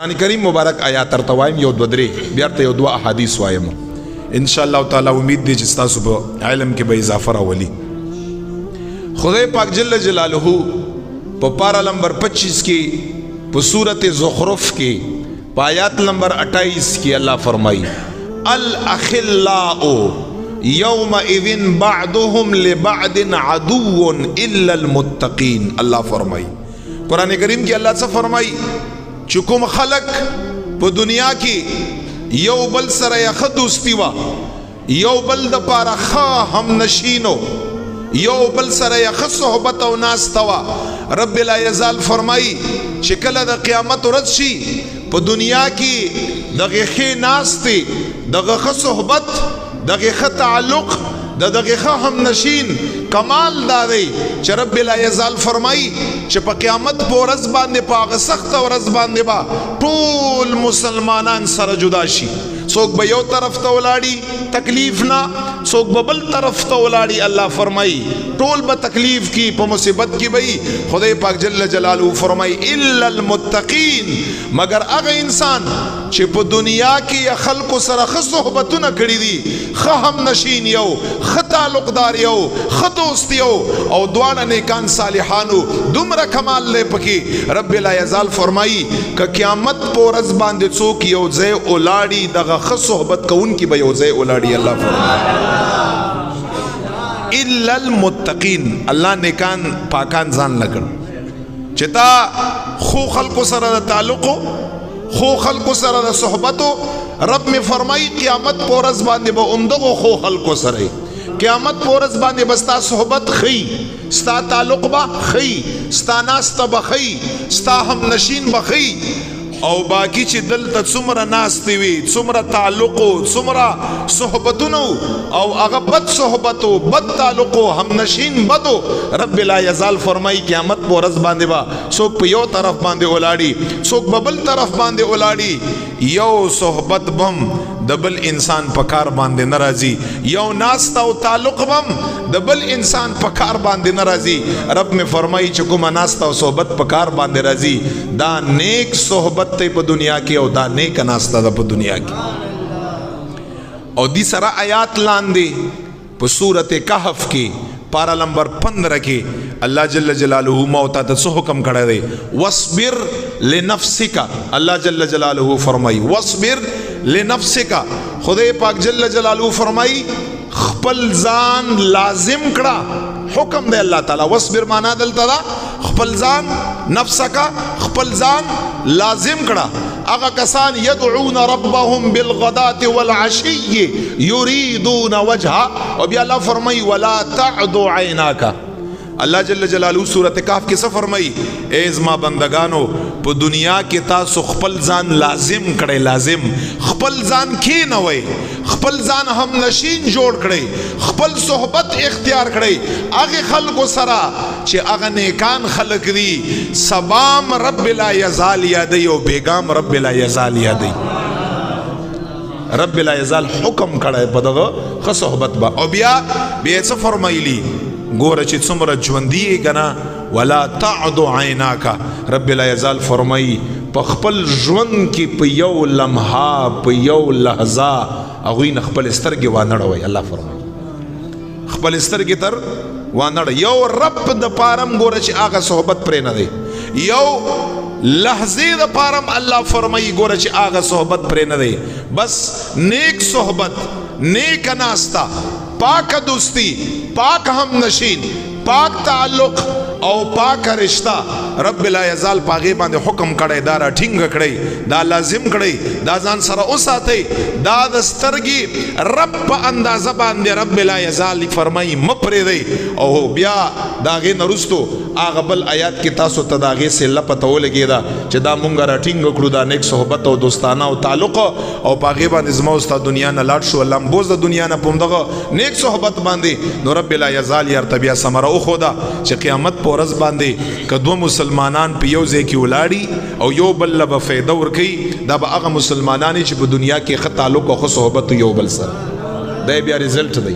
قرآن کریم مبارک آیات ترتوایم یو دو درې بیا ته یو دو احادیث وایم ان شاء الله تعالی. امید دی چې تاسو په علم کې به اضافه راولي. خدای پاک جل جلاله په پارا نمبر 25 کې په سورۃ زخرف کې په آیات نمبر 28 کې الله فرمایي الاخلاء یومئذ بعضهم لبعض عدو الا المتقین. الله فرمایي قرآن کریم کې الله څه فرمایي چې کوم خلق په دنیا کې یو بل سره یې دوستی وا، یو بل د پاره ښه هم نشینو، یو بل سره یې صحبت او ناسته وا، رب لا یزال فرمایي چې کله د قیامت ورځ شي په دنیا کې دغه ښې ناستې، دغه ښه صحبت، دغه ښه تعلق، دغه ښه هم نشین کمال دا دی چې رب لا یزال فرمایي چې په قیامت په ورځ باندې په هغه سخته ورځ باندې به ټول مسلمانان سره جدا شي. څوک به یو طرف ته ولاړي تکلیف نه، څوک به بل طرف ته ولاړي. الله فرمایي ټول به تکلیف کی په مصیبت کې وي. خدای پاک جل جلاله فرمایي الا المتقین، مگر هغه انسان چې په دنیا کې خلکو سره ښه صحبتونه کړي دي، ښه هم نشین یو، ښه تعلقدار یو، ښه دوست یو، او دواړه نیکان صالحانو دومره کمال لري پکې. رب لا یزال فرمایي که قیامت په ورځ باندې څوک یو ځای ولاړي دغه ښه صحبت کوونکي به یو ځای ولاړي. الله فرمایي الا المتقین، الله نیکان پاکان ځان لګړ چې تا خو خلکو سره تعلق، خو خلکو سره د صحبتو. رب می فرمایي قیامت په ورځ باندې به اومدغو خو خلکو سره، قیامت په ورځ باندې به ستا صحبت ښي، ستا تعلق به ښي، ستا ناسته به ښي، ستا هم نشین به ښي. او باقی چې دلته څومره ناستې وي، څومره تعلقو، څومره صحبتونو او هغه بد صحبتو، بد تعلقو، هم نشین بدو، رب لا یزال فرمایي قیامت په ورځ باندې به څوک په یو طرف باندې ولاړي، څوک په بل طرف باندې ولاړي. یو صحبت بم د بل انسان په کار باندې ناراضي، یو ناسته او تعلق بم د بل انسان په کار باندې ناراضي. رب می فرمایي چې کومه ناسته او صحبت په کار باندې راځي دا نیک صحبت ته په دنیا کې او دا نیک ناسته ده په دنیا کې. او دی سره آیات لاندې په سورۃ کهف کې پارا نمبر 15 کې الله جل جلاله موتا ته څه حکم کړی دی واصبر لنفسک. الله جل جلاله فرمایي واصبر لنفسک. خدای پاک جل جلاله فرمایي خپل ځان لازم کړه، حکم دی الله تعالی. واصبر معنا دلته دا خپل ځان، نفسک خپل ځان لازم کړه. هغه کسان يدعون ربهم بالغداة والعشي يريدون وجهه، او بیا الله فرمایي ولا تعد عيناك. الله جل جلاله سورۃ کهف کې څه فرمایي ای زما بندگانو په دنیا کې تاسو خپل ځان لازم کړئ، لازم خپل ځان کینوئ، خپل ځان هم نشین جوړ کړئ، خپل صحبت اختیار کړئ هغه خلکو سره چې هغه نیکان خلق دي. سبام رب لا یزال یادی او بیگام رب لا یزال یادی. رب لا یزال حکم کړی په دغه ښه صحبت با. او بیا څه فرمایلی ګوره چې څومره ژوندي یې کنه ولا تعد عیناک. رب لا یزال فرمایي په خپل ژوند کې په یو لمحه، په یو لحظه هغوی نه خپل سترګې وانړوئ. الله فرمایي خپل سترګې تر وانړ. یو رب د پارم ګوره چې هغه صحبت پرې نه دی، یو لحظې د پارم الله فرمایي ګوره چې هغه صحبت پرې نه دی. بس نیک صحبت، نیک ناستا، پاک دوستی، پاک هم نشین، پاک تعلق او پاک رشتہ رب لا یزال پاغه باندې حکم کړی، دا را ټینګ کړی، دا لازم کړی، دا ځان سره اوساتئ. دا د سترګې رب په اندازه باندې رب لا یزال فرمایي مپرېږدئ. او بیا د هغې نه وروستو هغه بل آیات کې تاسو ته د هغې سله پته ولګېده چې دا مونږ را ټینګ کړو دا نیک صحبت او دوستانه او تعلق، او په هغې باندې زما ستا دنیا نه لاړ شو الله مبوز د دنیا نه په همدغه نیک صحبت باندې. نو رب لا یزال یارته بیا ثمره وښوده چې قیامت په ورځ باندې که دوه مسلمانان په یو ځای کې ولاړي او یو بل له به فایده ورکوي، دا به هغه مسلمانان چې په دنیا کې ښه تعلق او ښه صحبت یو بل سره، دا بیا رزلټ دی.